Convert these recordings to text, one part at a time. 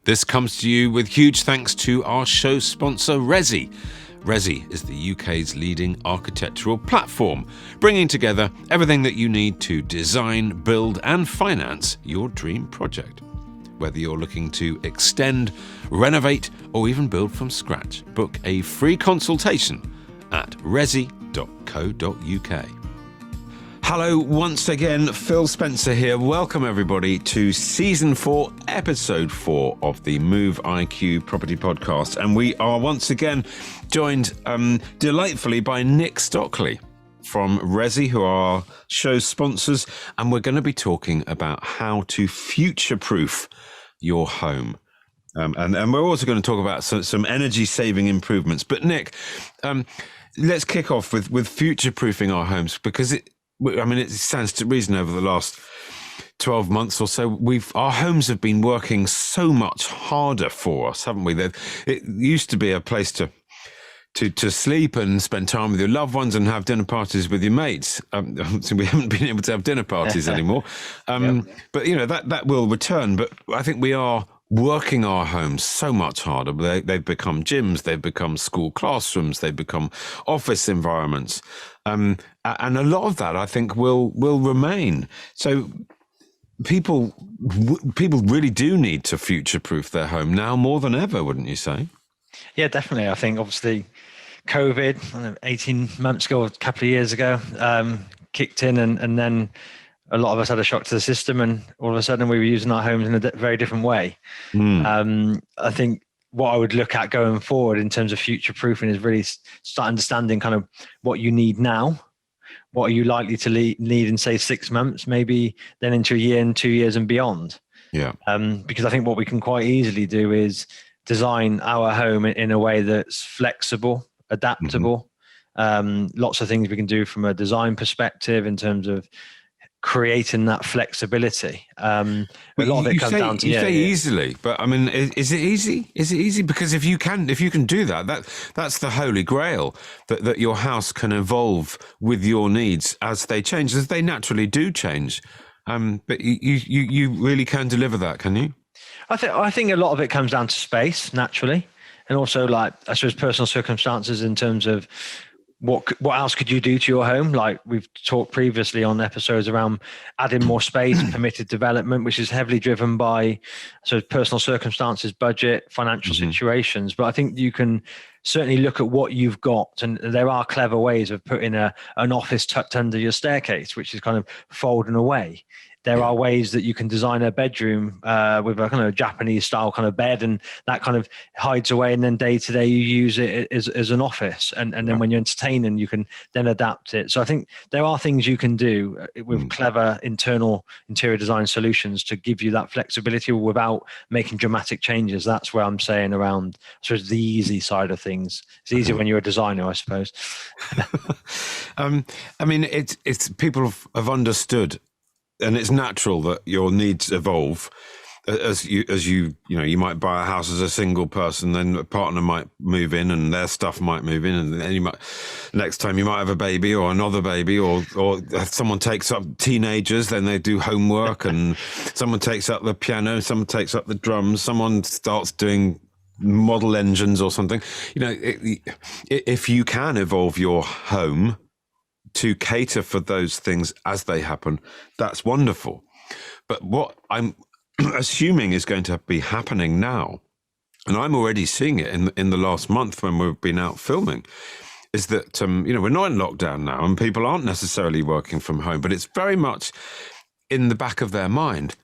This comes to you with huge thanks to our show sponsor, Resi. Resi is the UK's leading architectural platform, bringing together everything that you need to design, build and finance your dream project. Whether you're looking to extend, renovate or even build from scratch, book a free consultation at resi.co.uk. Hello once again, Phil Spencer here. Welcome everybody to Season 4, Episode 4 of the Move IQ Property Podcast. And we are once again joined delightfully by Nick Stockley from Resi, who are our show sponsors. And we're going to be talking about how to future-proof your home. And we're also going to talk about some energy-saving improvements. But Nick, let's kick off with future-proofing our homes, because it stands to reason over the last 12 months or so, our homes have been working so much harder for us, haven't we? It used to be a place to sleep and spend time with your loved ones and have dinner parties with your mates. So we haven't been able to have dinner parties anymore. But, you know, that will return. But I think we are working our homes so much harder. They've become gyms, they've become school classrooms, they've become office environments. And a lot of that, I think, will remain. So people really do need to future-proof their home now more than ever, wouldn't you say? Yeah, definitely. I think obviously COVID, 18 months ago, a couple of years ago, kicked in and then a lot of us had a shock to the system, and all of a sudden we were using our homes in a very different way. I think what I would look at going forward in terms of future proofing is really start understanding kind of what you need now. What are you likely to need in, say, 6 months, maybe then into a year and 2 years and beyond? Yeah. Because I think what we can quite easily do is design our home in a way that's flexible, adaptable. Lots of things we can do from a design perspective in terms of creating that flexibility. A lot of it comes down to easily, but I mean, is it easy? Is it easy? Because if you can do that's the holy grail, that your house can evolve with your needs as they change, as they naturally do change. But you really can deliver that, can you? I think a lot of it comes down to space naturally, and also, like, I suppose, personal circumstances in terms of what else could you do to your home? Like we've talked previously on episodes around adding more space, permitted development, which is heavily driven by personal circumstances, budget, financial situations. But I think you can certainly look at what you've got, and there are clever ways of putting an office tucked under your staircase, which is kind of folding away. There are ways that you can design a bedroom with a kind of Japanese style kind of bed, and that kind of hides away. And then day to day, you use it as an office. And then when you're entertaining, you can then adapt it. So I think there are things you can do with clever interior design solutions to give you that flexibility without making dramatic changes. That's where I'm saying around, I suppose, the easy side of things. It's easier when you're a designer, I suppose. I mean, it's people have understood. And it's natural that your needs evolve as you might buy a house as a single person, then a partner might move in and their stuff might move in, and then next time you might have a baby or another baby, or someone takes up teenagers, then they do homework, and someone takes up the piano, someone takes up the drums, someone starts doing model engines or something. You know, if you can evolve your home to cater for those things as they happen, that's wonderful. But what I'm assuming is going to be happening now, and I'm already seeing it in the last month when we've been out filming, is that we're not in lockdown now, and people aren't necessarily working from home, but it's very much in the back of their mind.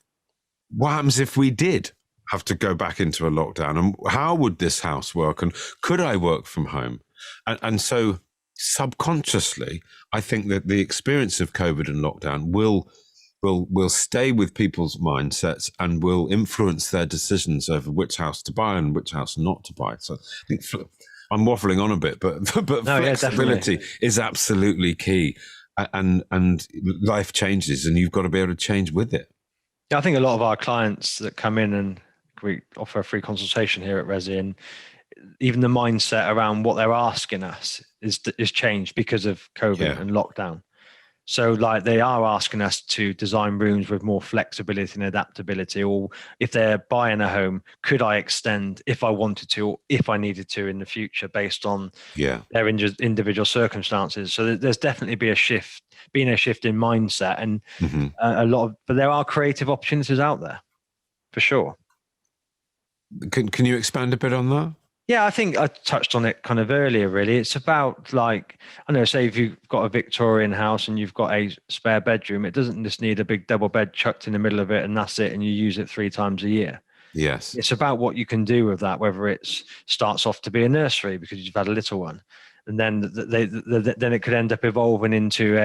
What happens if we did have to go back into a lockdown, and how would this house work, and could I work from home? And so subconsciously, I think that the experience of COVID and lockdown will stay with people's mindsets and will influence their decisions over which house to buy and which house not to buy. So I think I'm waffling on a bit, but flexibility is absolutely key, and life changes, and you've got to be able to change with it. Yeah, I think a lot of our clients that come in, and we offer a free consultation here at Resi, and even the mindset around what they're asking us is changed because of COVID and lockdown. So like they are asking us to design rooms with more flexibility and adaptability, or if they're buying a home, could I extend if I wanted to, or if I needed to in the future based on their individual circumstances. So there's definitely been a shift in mindset, and but there are creative opportunities out there for sure. Can you expand a bit on that? Yeah, I think I touched on it kind of earlier, really. It's about like, I know, say if you've got a Victorian house and you've got a spare bedroom, it doesn't just need a big double bed chucked in the middle of it and that's it, and you use it 3 times a year. Yes. It's about what you can do with that, whether it starts off to be a nursery because you've had a little one. And then then it could end up evolving into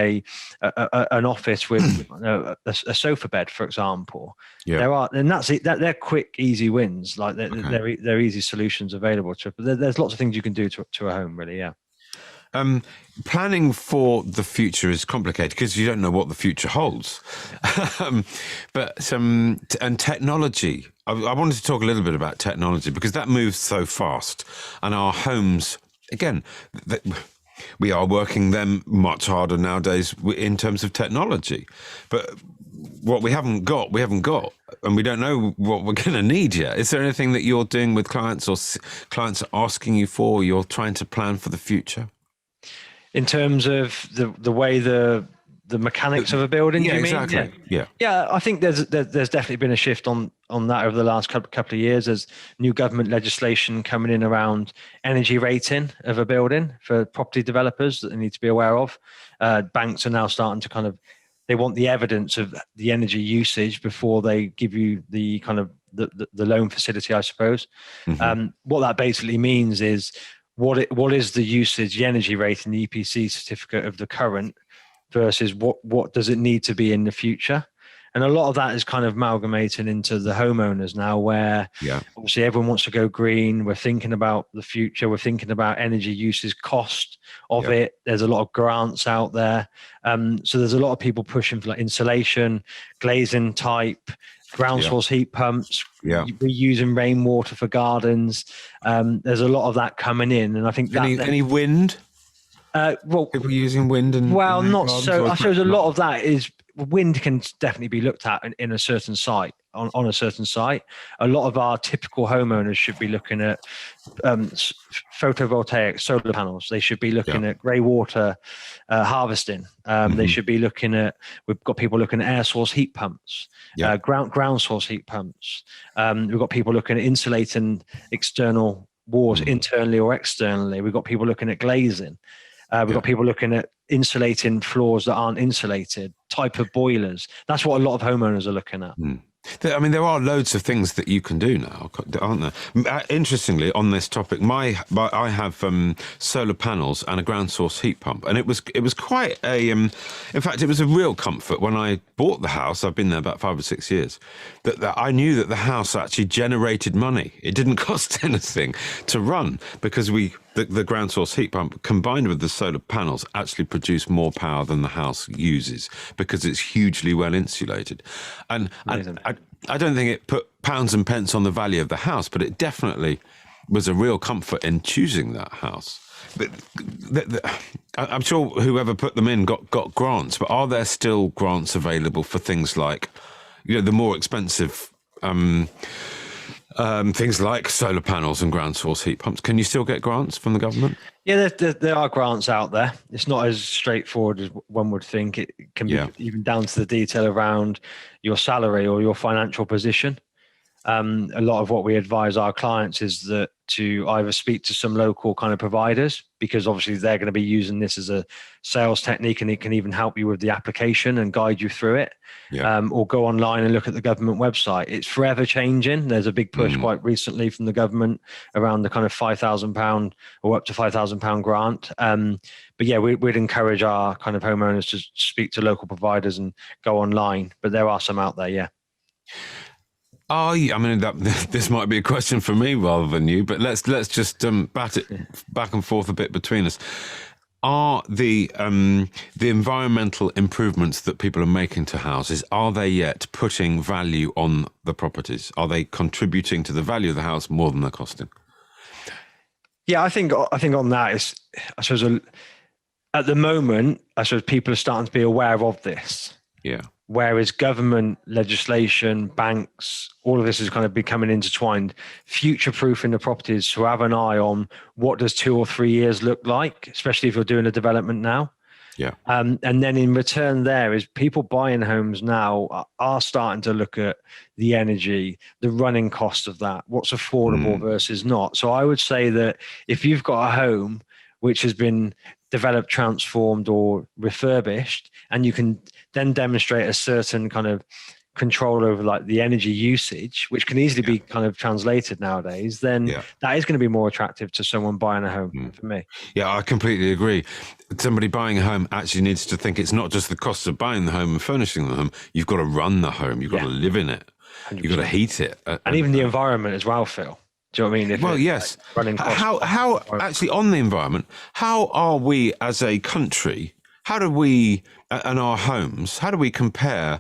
an office with a sofa bed, for example. Yeah. And that's it. They're quick, easy wins. Like they're easy solutions available to it. But there's lots of things you can do to a home, really. Yeah. Planning for the future is complicated because you don't know what the future holds. And technology. I wanted to talk a little bit about technology because that moves so fast, and our homes. Again, we are working them much harder nowadays in terms of technology. But what we haven't got, and we don't know what we're going to need yet. Is there anything that you're doing with clients, or clients are asking you for, or you're trying to plan for the future? In terms of the way the mechanics of a building, yeah, you mean? Exactly. Yeah. I think there's definitely been a shift on that over the last couple of years. There's new government legislation coming in around energy rating of a building for property developers that they need to be aware of. Banks are now starting to they want the evidence of the energy usage before they give you the kind of the loan facility, I suppose. What that basically means is what is the usage, the energy rating, the EPC certificate of the current versus what does it need to be in the future. And a lot of that is kind of amalgamating into the homeowners now, where obviously everyone wants to go green. We're thinking about the future. We're thinking about energy usage, cost of it. There's a lot of grants out there. So there's a lot of people pushing for like insulation, glazing type, ground source heat pumps, reusing rainwater for gardens. There's a lot of that coming in. And I think any wind? Well, people using wind and not so. I suppose a lot of that is wind can definitely be looked at in a certain site on a certain site. A lot of our typical homeowners should be looking at photovoltaic solar panels. They should be looking at grey water harvesting. They should be looking at. We've got people looking at air source heat pumps, ground source heat pumps. We've got people looking at insulating external walls internally or externally. We've got people looking at glazing. We've got people looking at insulating floors that aren't insulated, type of boilers. That's what a lot of homeowners are looking at. I mean, there are loads of things that you can do now, aren't there? Interestingly, on this topic, I have solar panels and a ground source heat pump, and it was quite a. In fact, it was a real comfort when I bought the house. I've been there about 5 or 6 years. That I knew that the house actually generated money. It didn't cost anything to run because the ground source heat pump combined with the solar panels actually produce more power than the house uses because it's hugely well insulated. And I don't think it put pounds and pence on the value of the house, but it definitely was a real comfort in choosing that house. I'm sure whoever put them in got grants, but are there still grants available for things like, the more expensive things like solar panels and ground source heat pumps? Can you still get grants from the government? Yeah, there are grants out there. It's not as straightforward as one would think. It can be even down to the detail around your salary or your financial position. A lot of what we advise our clients is that to either speak to some local kind of providers, because obviously they're going to be using this as a sales technique and it can even help you with the application and guide you through it. Or go online and look at the government website. It's forever changing. There's a big push quite recently from the government around the kind of £5,000 or up to £5,000 grant. But yeah, we'd encourage our kind of homeowners to speak to local providers and go online. But there are some out there, yeah. I mean, this might be a question for me rather than you, but let's just bat it back and forth a bit between us. Are the environmental improvements that people are making to houses, are they yet putting value on the properties? Are they contributing to the value of the house more than they're costing? Yeah, I think on that is, I suppose, At the moment, I suppose people are starting to be aware of this. Yeah. Whereas government legislation, banks, all of this is kind of becoming intertwined, future-proofing the properties to have an eye on what does 2 or 3 years look like, especially if you're doing a development now. Yeah. And then in return there is people buying homes now are starting to look at the energy, the running cost of that, what's affordable versus not. So I would say that if you've got a home which has been developed, transformed or refurbished, and you can then demonstrate a certain kind of control over like the energy usage, which can easily be kind of translated nowadays, then that is going to be more attractive to someone buying a home for me. Yeah, I completely agree. Somebody buying a home actually needs to think it's not just the cost of buying the home and furnishing the home. You've got to run the home. You've got to live in it. 100%. You've got to heat it. And even the environment as well, Phil. Do you know what I mean? Well, yes. Like running costs, how actually on the environment, how are we as a country, how do we, and our homes, how do we compare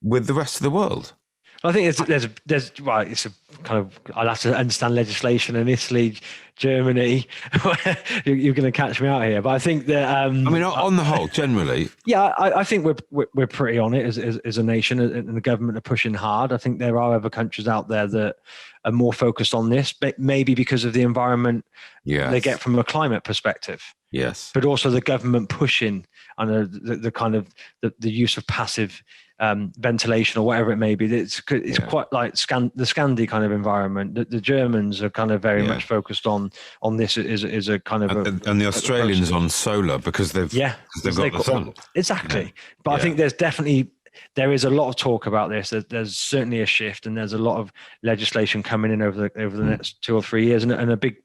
with the rest of the world? I think there's right. It's a kind of, I'll have to understand legislation in Italy, Germany. You're going to catch me out here, but I think that I mean, on the whole, generally, I think we're pretty on it as a nation, and the government are pushing hard. I think there are other countries out there that are more focused on this, but maybe because of the environment they get from a climate perspective. Yes, but also the government pushing on the kind of the use of passive ventilation or whatever it may be. It's quite like the Scandi kind of environment. The Germans are kind of very much focused on this is a kind of and the Australians on solar because they've got the sun. Exactly. But I think there is a lot of talk about this. There's certainly a shift, and there's a lot of legislation coming in over the next 2 or 3 years, and a big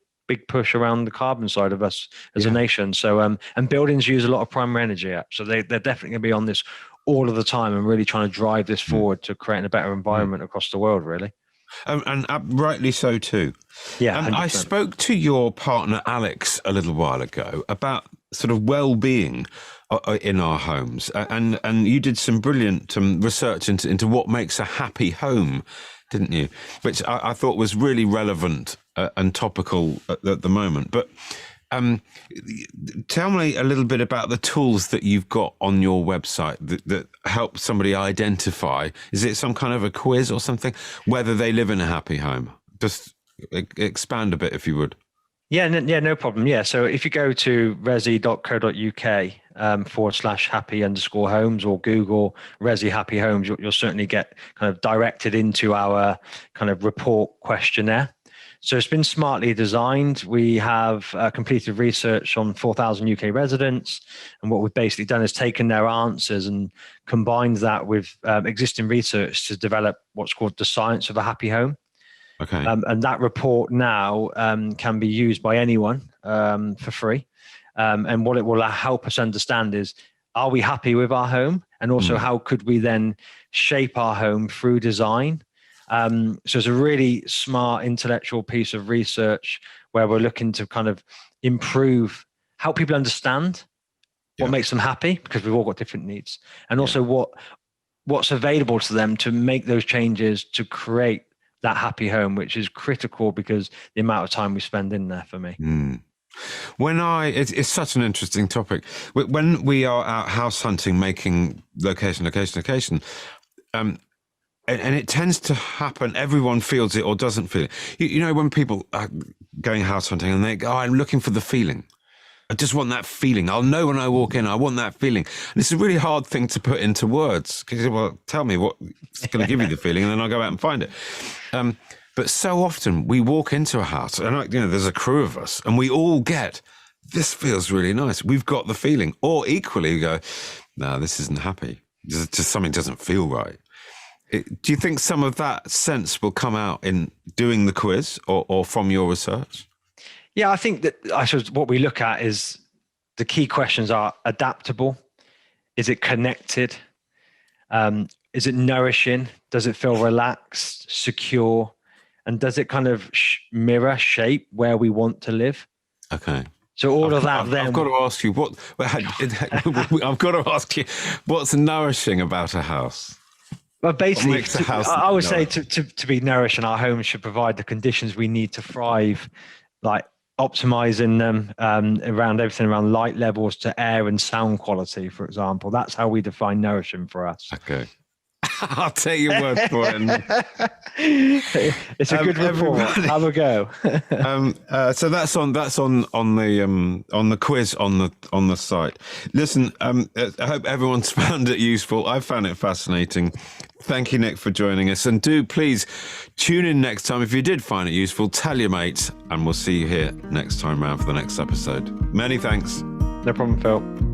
push around the carbon side of us as a nation. So and buildings use a lot of primary energy, so they're definitely going to be on this all of the time and really trying to drive this forward to creating a better environment across the world, really. And rightly so too. Yeah. And 100%. I spoke to your partner Alex a little while ago about sort of well-being in our homes, and you did some brilliant research into what makes a happy home, didn't you? Which I thought was really relevant and topical at the moment. But tell me a little bit about the tools that you've got on your website that help somebody identify. Is it some kind of a quiz or something, whether they live in a happy home? Just expand a bit if you would. Yeah, no problem. Yeah, so if you go to resi.co.uk /happy_homes or Google Resi Happy Homes, you'll certainly get kind of directed into our kind of report questionnaire. So it's been smartly designed. We have completed research on 4,000 UK residents. And what we've basically done is taken their answers and combined that with existing research to develop what's called the science of a happy home. Okay. And that report now can be used by anyone for free. And what it will help us understand is, are we happy with our home? And also how could we then shape our home through design? So it's a really smart intellectual piece of research where we're looking to kind of help people understand what makes them happy, because we've all got different needs, and also what's available to them to make those changes to create that happy home, which is critical because the amount of time we spend in there for me. It's such an interesting topic. When we are out house hunting, making location, and it tends to happen, everyone feels it or doesn't feel it. You know, when people are going house hunting and they go, I'm looking for the feeling. I just want that feeling. I'll know when I walk in, I want that feeling. And it's a really hard thing to put into words, because, well, tell me what's going to give you the feeling, and then I'll go out and find it. But so often we walk into a house and, there's a crew of us and we all get, this feels really nice. We've got the feeling. Or equally we go, no, this isn't happy. Just something doesn't feel right. Do you think some of that sense will come out in doing the quiz or from your research? Yeah, I think that what we look at is the key questions are adaptable. Is it connected? Is it nourishing? Does it feel relaxed, secure? And does it kind of shape where we want to live? Okay. So all of that. I've got to ask you I've got to ask you, what's nourishing about a house? Well, basically, I would say to be nourished, and our homes should provide the conditions we need to thrive, like optimizing them around everything around light levels to air and sound quality, for example. That's how we define nourishing for us. Okay. I'll take your word for it. It's a good report. Everybody. Have a go. So that's on the quiz on the site. Listen, I hope everyone's found it useful. I found it fascinating. Thank you, Nick, for joining us. And do please tune in next time. If you did find it useful, tell your mates, and we'll see you here next time round for the next episode. Many thanks. No problem, Phil.